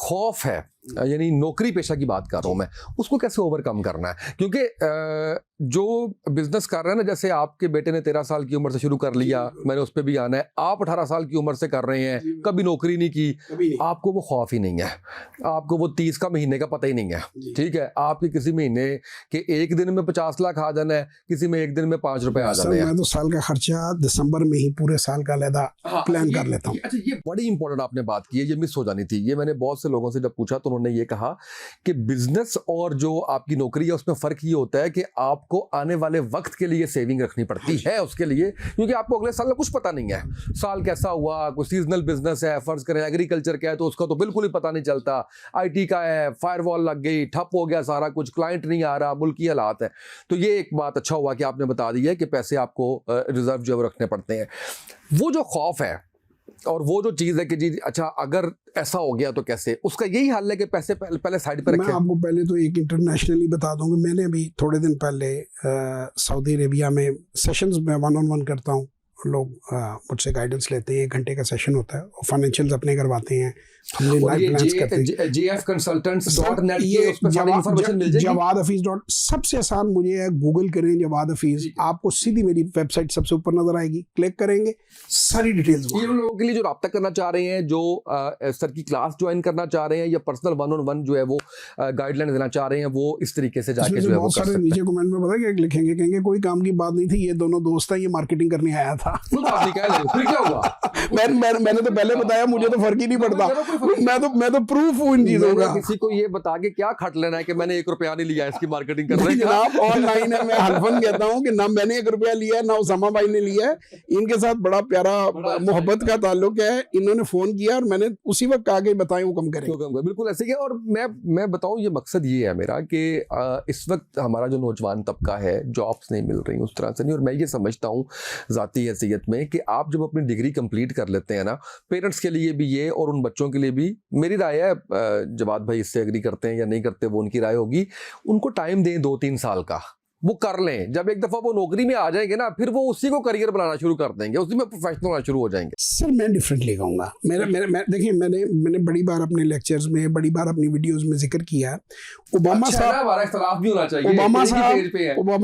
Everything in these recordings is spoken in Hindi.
खौफ है, यानी नौकरी पेशा की बात कर रहा हूं मैं, उसको कैसे ओवरकम करना है? क्योंकि जो बिजनेस कर रहे हैं ना, जैसे आपके बेटे ने 13 साल की उम्र से शुरू कर लिया, मैंने उस पर भी आना है, आप 18 साल की उम्र से कर रहे हैं, कभी नौकरी नहीं की, आपको वो खौफ ही नहीं है, आपको वो 30 का महीने का पता ही नहीं है, ठीक है? आपके किसी महीने के एक दिन में 50 लाख आ जाना है, किसी में एक दिन में 5 रुपए आ जाना है। मैं तो साल का खर्चा दिसंबर में ही पूरे साल का अलग प्लान कर लेता हूँ। अच्छा, ये बड़ी इंपॉर्टेंट आपने बात की है, ये मिस हो जानी थी। ये मैंने बहुत से लोगों से जब पूछा तो उन्होंने ये कहा कि बिजनेस और जो आपकी नौकरी है उसमें फर्क ये होता है कि आपको आने वाले वक्त के लिए सेविंग रखनी पड़ती है उसके लिए, क्योंकि आपको अगले साल का कुछ पता नहीं है, साल कैसा हुआ, कोई सीजनल बिजनेस है, फर्ज करें एग्रीकल्चर का है तो उसका तो बिल्कुल ही पता नहीं चलता, आईटी का है, फायरवॉल लग गई, ठप हो गया सारा कुछ, क्लाइंट नहीं आ रहा, मुल्क की हालात है। तो ये एक बात अच्छा हुआ कि आपने बता दी है कि पैसे आपको रिजर्व जो है रखने पड़ते हैं। वो जो खौफ है और वो जो चीज है कि जी अच्छा अगर ऐसा हो गया तो कैसे, उसका यही हल है कि पैसे पहले साइड पर रखें। मैं आपको पहले तो एक इंटरनेशनली बता दूंगा, मैंने अभी थोड़े दिन पहले सऊदी अरेबिया में सेशंस में 1-on-1 करता हूँ, लोग मुझसे गाइडेंस लेते हैं, 1 घंटे का सेशन होता है और फाइनेंशियल्स अपने करवाते हैं, हमने लाइव प्लान्स करते हैं। jfconsultants.net ये उस पर सारी इंफॉर्मेशन मिल जाएगी। जवाद हफीज सबसे आसान मुझे है, गूगल करें जवाद हफीज, आपको सीधी मेरी वेबसाइट सबसे ऊपर नजर आएगी, क्लिक करेंगे सारी डिटेल्स। ये लोगों के लिए जो राब्ता करना चाह रहे हैं, जो सर की क्लास ज्वाइन करना चाह रहे हैं या पर्सनल 1-on-1 जो है वो गाइडलाइन देना चाह रहे हैं, वो इस तरीके से जाके जो है वो कर सकते हैं। नीचे कमेंट में पता क्या लिखेंगे, कहेंगे कोई काम की बात नहीं थी, ये दोनों दोस्त हैं, ये मार्केटिंग करने आया था। फिर क्या हुआ? मैंने तो पहले बताया, मुझे तो फर्क ही नहीं पड़ता, मैं तो प्रूफ हूँ इन चीजों का। किसी को ये बता के क्या खट लेना है कि मैंने 1 रुपया नहीं लिया इसकी मार्केटिंग करने का। जनाब ऑनलाइन है, मैं हल्फन कहता हूँ कि ना मैंने 1 रुपया लिया है ना उसामा भाई ने लिया है, इनके साथ बड़ा प्यारा मोहब्बत का ताल्लुक है, इन्होंने फोन किया और मैंने उसी वक्त आगे बताया वो कम करें। बिल्कुल ऐसे ही है। और मैं बताऊं, ये मकसद ये है मेरा कि इस वक्त हमारा जो नौजवान तबका है, जॉब्स नहीं मिल रही उस तरह से नहीं, और मैं ये समझता हूँ ज़ाती हैसियत में कि आप जब अपनी डिग्री कंप्लीट कर लेते हैं ना, पेरेंट्स के लिए भी ये और उन बच्चों के लिए भी, मेरी राय है, जवाद भाई इससे एग्री करते हैं या नहीं करते वो उनकी राय होगी, उनको टाइम दें 2-3 साल का, वो कर लें। जब एक दफा वो नौकरी में आ जाएंगे ना, फिर वो उसी को करियर बनाना शुरू कर देंगे, उसी में प्रोफेशनल होना शुरू हो जाएंगे। सर मैं डिफरेंटली कहूँगा, देखिए मैंने बड़ी बार अपने लेक्चर्स में, बड़ी बार अपनी वीडियोस में जिक्र किया, ओबामा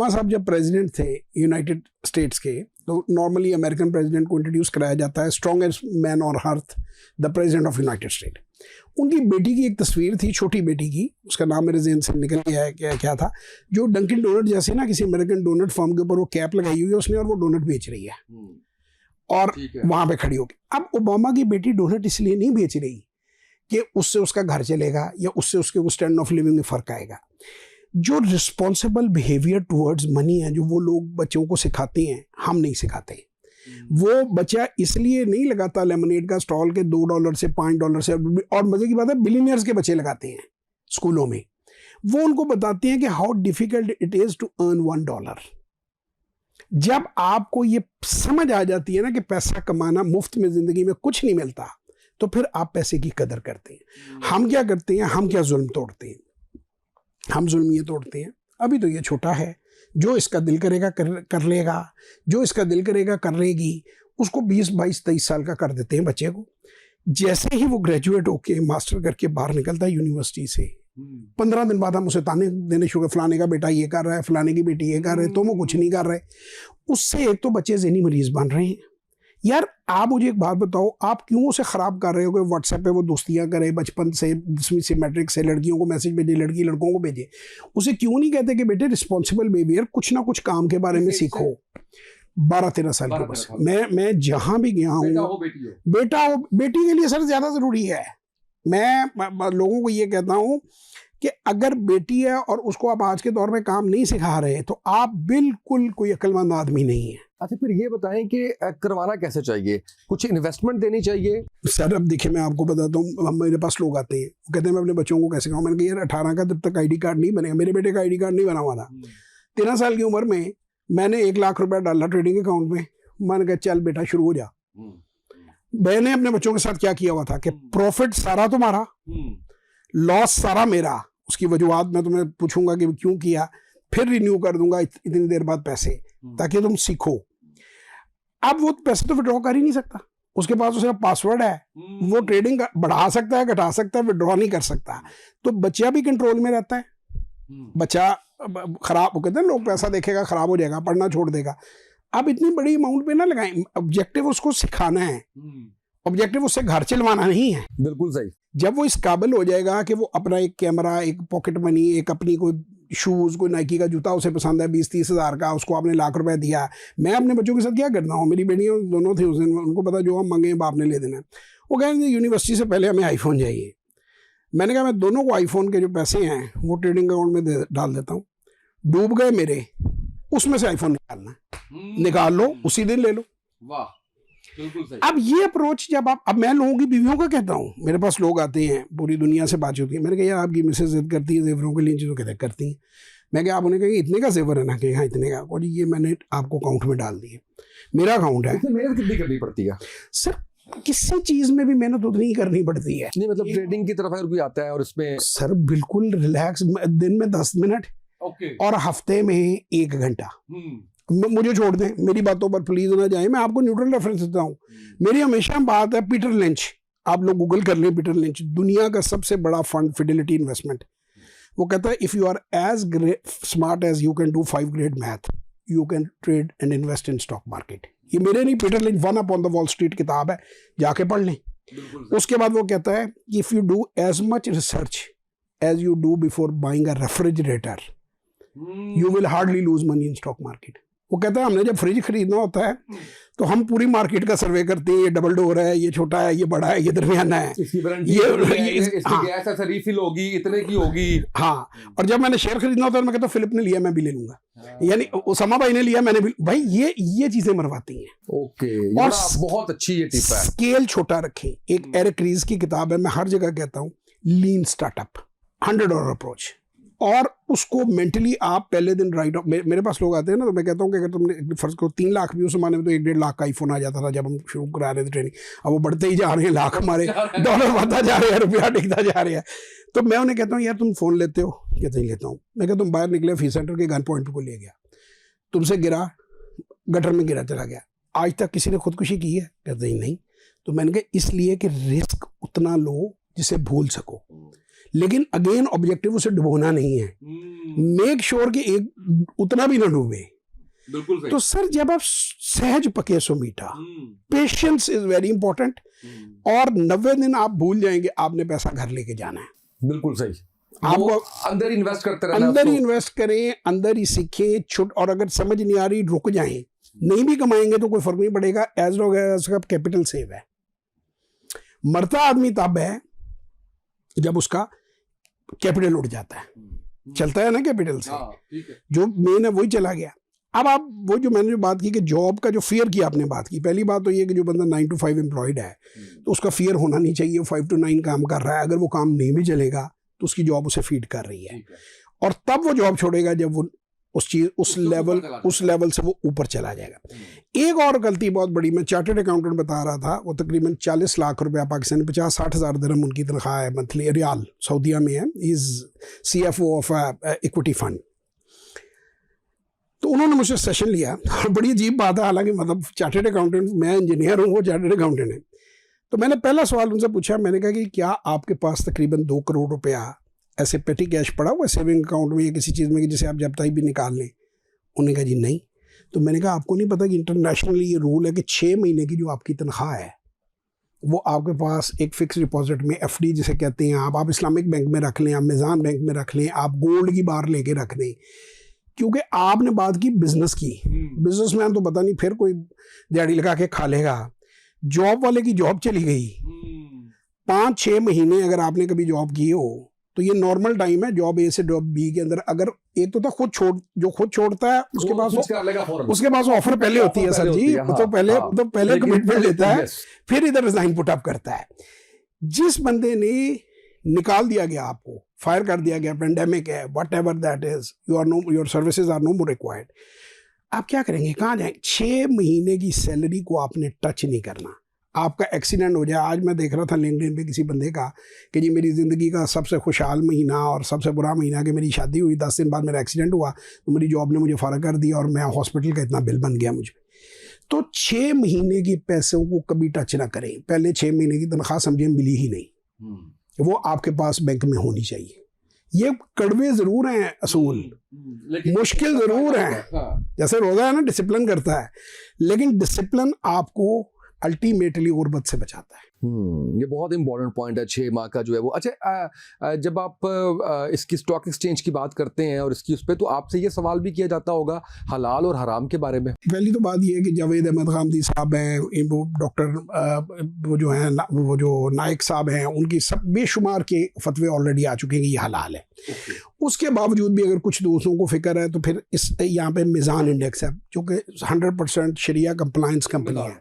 साहब जब प्रेसिडेंट थे यूनाइटेड स्टेट्स के, तो नॉर्मली अमेरिकन प्रेसिडेंट को इंट्रोड्यूस कराया जाता है strongest man on earth, the president of United state. उनकी बेटी की एक तस्वीर थी, छोटी बेटी की, उसका नाम मेरे ज़हन से निकल गया है, क्या था, जो डंकिन डोनट जैसे ना किसी अमेरिकन डोनट फर्म के ऊपर वो कैप लगाई हुई है उसने, और वो डोनट बेच रही है और वहां पे खड़ी होगी। अब ओबामा की बेटी डोनट इसलिए नहीं बेच रही कि उससे उसका घर चलेगा या उससे उसके स्टैंडर्ड ऑफ लिविंग में फर्क आएगा। जो रिस्पॉन्सिबल बिहेवियर टुवर्ड्स मनी है, जो वो लोग बच्चों को सिखाते हैं, हम नहीं सिखाते। वो बच्चा इसलिए नहीं लगाता लेमनेड का स्टॉल के $2 से $5 से, और मजे की बात है बिलियनियर्स के बच्चे लगाते हैं स्कूलों में। वो उनको बताते हैं कि how difficult it is to earn $1। जब आपको ये समझ आ जाती है ना कि पैसा कमाना मुफ्त में जिंदगी में कुछ नहीं मिलता, तो फिर आप पैसे की कदर करते हैं। हम क्या करते हैं, हम क्या जुल्म तोड़ते हैं, हम जुल्म ये तोड़ते हैं, अभी तो ये छोटा है, जो इसका दिल करेगा कर लेगा, जो इसका दिल करेगा कर लेगी, उसको 20, 22, 23 साल का कर देते हैं बच्चे को। जैसे ही वो ग्रेजुएट होके मास्टर करके बाहर निकलता है यूनिवर्सिटी से, 15 दिन बाद हम उसे ताने देने शुरू, फलाने का बेटा ये कर रहा है, फलाने की बेटी ये कर रहे, तो वो कुछ नहीं कर रहे। उससे एक तो बच्चे ज़हनी मरीज बन रहे हैं। यार आप मुझे एक बात बताओ, आप क्यों उसे ख़राब कर रहे हो कि व्हाट्सएप पे वो दोस्तियाँ करे, बचपन से 10वीं से मैट्रिक से लड़कियों को मैसेज भेजे, लड़की लड़कों को भेजे। उसे क्यों नहीं कहते कि बेटे रिस्पॉन्सिबल बिहेवियर, कुछ ना कुछ काम के बारे में सीखो। 12-13 साल की उम्र से मैं जहाँ भी गया हूँ, बेटा हो बेटी के लिए सर ज़्यादा ज़रूरी है। मैं लोगों को ये कहता हूँ कि अगर बेटी है और उसको आप आज के दौर में काम नहीं सिखा रहे, तो आप बिल्कुल कोई अक्लमंद आदमी नहीं है। अच्छा, फिर ये बताएं कि करवाना कैसे चाहिए, कुछ इन्वेस्टमेंट देनी चाहिए? सर अब देखिए मैं आपको बताता हूँ, मेरे पास लोग आते हैं, वो कहते हैं मैं अपने बच्चों को कैसे कहूँ। मैंने कहा यार 18 का जब तक ID कार्ड नहीं बनेगा, मेरे बेटे का ID कार्ड नहीं बना हुआ था, 13 साल की उम्र में मैंने 1 लाख रुपया डाला ट्रेडिंग अकाउंट में। मैंने कहा चल बेटा शुरू हो जा। मैंने अपने बच्चों के साथ क्या किया हुआ था कि प्रॉफिट सारा तुम्हारा, लॉस सारा मेरा, उसकी वजूहत मैं तुम्हें पूछूंगा कि क्यों किया, फिर रिन्यू कर दूंगा इतनी देर बाद पैसे, ताकि तुम सीखो। अब वो पैसे तो विड्रॉ कर ही नहीं सकता, उसके पास सिर्फ पासवर्ड है, वो ट्रेडिंग बढ़ा सकता है, घटा सकता है, विड्रॉ नहीं कर सकता। तो बच्चा भी कंट्रोल में रहता है। बच्चा खराब, वो कहते हैं लोग पैसा देखेगा खराब हो जाएगा, पढ़ना छोड़ देगा। आप इतनी बड़ी अमाउंट पे ना लगाएं, ऑब्जेक्टिव उसको सिखाना है, ऑब्जेक्टिव उससे घर चलवाना नहीं है। बिल्कुल सही। जब वो इस काबिल हो जाएगा कि वो अपना एक कैमरा, एक पॉकेट मनी, एक अपनी कोई शूज़, कोई नाइकी का जूता उसे पसंद है 20-30 हज़ार का, उसको आपने लाख रुपए दिया। मैं अपने बच्चों के साथ क्या करता हूँ, मेरी बेटियाँ दोनों थी उस दिन, उनको पता जो हम मांगे बाप ने ले देना है। वो कह रहे थे यूनिवर्सिटी से पहले हमें आईफोन चाहिए। मैंने कहा मैं दोनों को आईफोन के जो पैसे हैं वो ट्रेडिंग अकाउंट में डाल देता हूँ, डूब गए मेरे, उसमें से आईफोन निकालना, निकाल लो, उसी दिन ले लो। वाह, बिल्कुल सही। अब ये अप्रोच जब आप, अब मैं लोगों की बीवियों का कहता हूँ, मेरे पास लोग आते हैं पूरी दुनिया से बात होती है, मैंने कहा यार आपकी मिसेज जिद करती है जेवरों के लिए, चीज़ों कहते करती हैं। मैं क्या, आप उन्हें कहेंगे इतने का जेवर है ना, कि हाँ इतने का, और ये मैंने आपको अकाउंट में डाल दिए, मेरा अकाउंट है। मेहनत कितनी करनी पड़ती है सर? किसी चीज में भी मेहनत उतनी ही करनी पड़ती है। नहीं, मतलब ट्रेडिंग की तरफ अगर कोई आता है और इसमें सर बिल्कुल रिलैक्स, दिन में 10 मिनट और हफ्ते में 1 घंटा मुझे छोड़ दें, मेरी बातों पर प्लीज ना जाए, मैं आपको न्यूट्रल रेफरेंस देता हूँ। मेरी हमेशा बात है पीटर लिंच, आप लोग गूगल कर लें, पीटर लिंच दुनिया का सबसे बड़ा फंड, फिडेलिटी इन्वेस्टमेंट। वो कहता है if you are as smart as you can do 5 grade math, you can trade and invest in stock market. ये मेरे नहीं, Peter Lynch, one upon the Wall Street किताब है, जाके पढ़ लें। उसके बाद वो कहता है if you do as much research as you do before buying a refrigerator, you will hardly lose money in stock market. वो कहता है हमने जब फ्रिज खरीदना होता है तो हम पूरी मार्केट का सर्वे करते हैं, ये डबल डोर है, ये छोटा है, ये बड़ा है, ये दरमियाना है, इसकी गैस ऐसा रिफिल होगी, इतने की होगी। हाँ, और जब मैंने शेयर खरीदना होता है मैं कहता हूँ फिलिप ने लिया मैं भी ले लूंगा, यानी उसामा भाई ने लिया मैंने भी, भाई ये चीजें मरवाती हैं। ओके, और बहुत अच्छी ये टिप है। स्केल छोटा रखें। एक एरिक रीज की किताब है, मैं हर जगह कहता हूँ, लीन स्टार्टअप, $100 अप्रोच, और उसको मेंटली आप पहले दिन राइट ऑफ, मेरे पास लोग आते हैं ना, तो मैं कहता हूँ कि अगर तुमने फर्ज करो 3 लाख भी, उस जमाने में तो 1-1.5 लाख का आईफोन आ जाता था जब हम शुरू करा रहे थे ट्रेनिंग, अब वो बढ़ते ही जा रहे हैं, लाख हमारे डॉलर बढ़ता जा रहे हैं, रुपया टिकता जा रहा है। तो मैं उन्हें कहता हूँ यार तुम फोन लेते हो? कहते ही लेता हूँ। मैं कहता तुम बाहर निकले फी सेंटर के गन पॉइंट को ले गया, तुमसे गिरा, गटर में गिरा चला गया, आज तक किसी ने खुदकुशी की है? कहते ही नहीं। तो मैंने कहा इसलिए कि रिस्क उतना लो जिसे भूल सको, लेकिन अगेन ऑब्जेक्टिव उसे डुबोना नहीं है, मेक श्योर कि एक उतना भी ना डूबे। बिल्कुल सही। तो सर जब आप सहज पके सो मीठा, पेशेंस इज वेरी इंपॉर्टेंट, और 90 दिन आप भूल जाएंगे आपने पैसा घर लेके जाना है। बिल्कुल सही। आपको अंदर इन्वेस्ट करते रहना, अंदर ही इन्वेस्ट करें, अंदर ही सीखें, छुट, और अगर समझ नहीं आ रही रुक जाएं, नहीं भी कमाएंगे तो कोई फर्क नहीं पड़ेगा, एज लॉन्ग एज आपका कैपिटल सेव है। मरता आदमी तब है जब उसका कैपिटल उठ जाता है, चलता है ना कैपिटल से, जो मेन है वही चला गया। अब आप वो जो मैंने जो बात की कि जॉब का जो फियर की आपने बात की, पहली बात तो ये कि जो बंदा 9 to 5 एम्प्लॉयड है तो उसका फियर होना नहीं चाहिए, 5 to 9 काम कर रहा है, अगर वो काम नहीं भी चलेगा तो उसकी जॉब उसे फीड कर रही है, और तब वो जॉब छोड़ेगा जब वो उस चीज उस लेवल से वो ऊपर चला जाएगा। एक और गलती बहुत बड़ी, मैं चार्टर्ड अकाउंटेंट बता रहा था, वो तकरीबन 40 लाख रुपया पाकिस्तान, 50-60 हज़ार दिरहम उनकी तनख्वाह है मंथली, रियाल सऊदीया में है, is CFO of equity fund. तो उन्होंने मुझसे सेशन लिया, बड़ी अजीब बात है, हालांकि मतलब चार्टर्ड अकाउंटेंट, मैं इंजीनियर हूँ, वो चार्टर्ड अकाउंटेंट है। तो मैंने पहला सवाल उनसे पूछा, मैंने कहा कि क्या आपके पास तकरीबन 2 करोड़ रुपया ऐसे पेटी कैश पड़ा हुआ सेविंग अकाउंट में या किसी चीज़ में कि जिसे आप जब तक भी निकाल लें? उन्होंने कहा जी नहीं। तो मैंने कहा आपको नहीं पता कि इंटरनेशनली ये रूल है कि 6 महीने की जो आपकी तनख्वाह है वो आपके पास एक फिक्स डिपॉजिट में, FD जिसे कहते हैं, आप इस्लामिक बैंक में रख लें, आप मिज़ान बैंक में रख लें, आप गोल्ड की बार लेके रख दें, क्योंकि आपने बात की बिजनेस की, बिजनेसमैन तो पता नहीं फिर कोई दिहाड़ी लगा के खा लेगा, जॉब वाले की जॉब चली गई, 5-6 महीने अगर आपने कभी जॉब की हो तो ये नॉर्मल टाइम है जॉब A से जॉब B के अंदर। अगर एक तो था खुद छोड़ता है, उसके पास ऑफर पहले होती है सर जी, तो पहले कमिटमेंट लेता है, फिर इधर रिजाइन पुट अप करता है। जिस बंदे ने निकाल दिया गया, आपको फायर कर दिया गया, पेंडेमिक है, whatever that is, your services are no more required, आप क्या करेंगे, कहाँ जाएंगे? 6 महीने की सैलरी को आपने टच नहीं करना। आपका एक्सीडेंट हो जाए, आज मैं देख रहा था लिंक्डइन पे किसी बंदे का कि जी मेरी ज़िंदगी का सबसे खुशहाल महीना और सबसे बुरा महीना कि मेरी शादी हुई, 10 दिन बाद मेरा एक्सीडेंट हुआ, तो मेरी जॉब ने मुझे फ़र्क कर दिया और मैं हॉस्पिटल का इतना बिल बन गया मुझे। तो 6 महीने के पैसों को कभी टच ना करें। पहले 6 महीने की तनख्वाह समझे मिली ही नहीं, वो आपके पास बैंक में होनी चाहिए। ये कड़वे जरूर हैं असूल, मुश्किल जरूर है। जैसे रोजा है ना, डिसिप्लिन करता है, लेकिन डिसिप्लिन आपको अल्टीमेटली गुर्बत से बचाता है। ये बहुत इंपॉर्टेंट पॉइंट है 6 माह का जो है वो। अच्छा, जब आप इसकी स्टॉक एक्सचेंज की बात करते हैं और इसकी उस पर, तो आपसे ये सवाल भी किया जाता होगा हलाल और हराम के बारे में। पहली तो बात ये है कि जावेद अहमद खामदी साहब हैं, वो डॉक्टर वो जो हैं, वो जो नाइक साहब हैं, उनकी सब बेशुमार के फतवे ऑलरेडी आ चुके हैं कि ये हलाल है। उसके बावजूद भी अगर कुछ दोस्तों को फिक्र है तो फिर इस यहाँ पे मिज़ान इंडेक्स है जो कि 100% शरिया कंप्लायंस कंपनी है।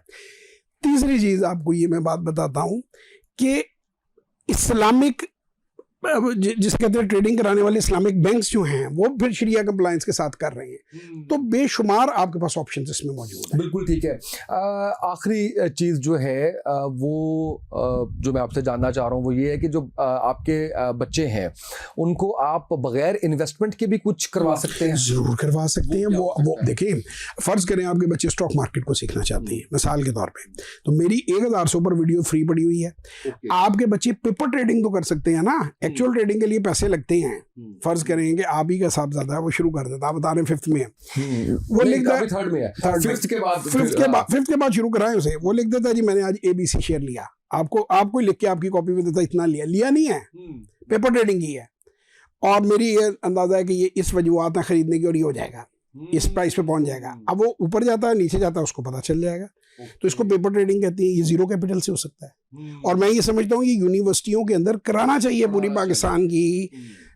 तीसरी चीज़ आपको ये मैं बात बताता हूँ कि इस्लामिक जिसे कहते हैं ट्रेडिंग कराने वाले इस्लामिक बैंक्स जो हैं वो फिर शरिया कंप्लायंस के साथ कर रहे हैं, तो बेशुमार आपके पास ऑप्शंस इसमें मौजूद हैं। बिल्कुल ठीक है। आखिरी चीज़ जो है वो जो मैं आपसे जानना चाह रहा हूँ वो ये है कि जो आपके बच्चे हैं उनको आप बगैर इन्वेस्टमेंट के भी कुछ करवा सकते हैं? ज़रूर करवा सकते हैं। वो देखिए, फ़र्ज़ करें आपके बच्चे स्टॉक मार्केट को सीखना चाहते हैं मिसाल के तौर पे, तो मेरी 1000 से ऊपर वीडियो फ्री पड़ी हुई है। आपके बच्चे पेपर ट्रेडिंग तो कर सकते हैं ना, एक्चुअल ट्रेडिंग के लिए पैसे लगते हैं। फर्ज करें कि आप ही का साहबज़ादा है, वो शुरू कर देता, आप बता रहे हैं 5th में है, वो लिख देता है 3rd में है, 5th के बाद शुरू कराएं उसे, वो लिख देता है जी मैंने आज ABC शेयर लिया, आपको लिख के आपकी कॉपी में देता इतना लिया नहीं है, पेपर ट्रेडिंग की है, और मेरी ये अंदाजा है कि ये इस वजूहत है खरीदने की और ये हो जाएगा, इस प्राइस पे पहुंच जाएगा। अब वो ऊपर जाता है नीचे जाता है उसको पता चल जाएगा, तो इसको पेपर ट्रेडिंग कहती है। ये जीरो कैपिटल से हो सकता है, और मैं ये समझता हूँ कि यूनिवर्सिटियों के अंदर कराना चाहिए पूरी पाकिस्तान की।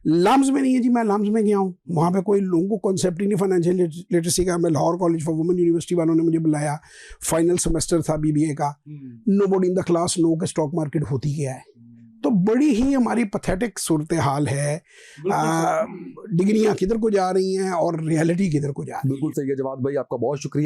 लाम्स में नहीं है जी, मैं लाम्स में गया हूँ, वहाँ पे कोई लोगों को कॉन्सेप्ट ही नहीं फाइनेंशियल लिटरेसी का। मैं Lahore college for women university वालों ने मुझे बुलाया, फाइनल सेमेस्टर था BBA का, nobody in the class know के स्टॉक मार्केट होती क्या है। तो बड़ी ही हमारी पैथेटिक सूरत हाल है, डिग्रियां किधर को जा रही हैं और रियलिटी किधर को जा रही है। बिल्कुल सही है जवाद भाई, आपका बहुत शुक्रिया।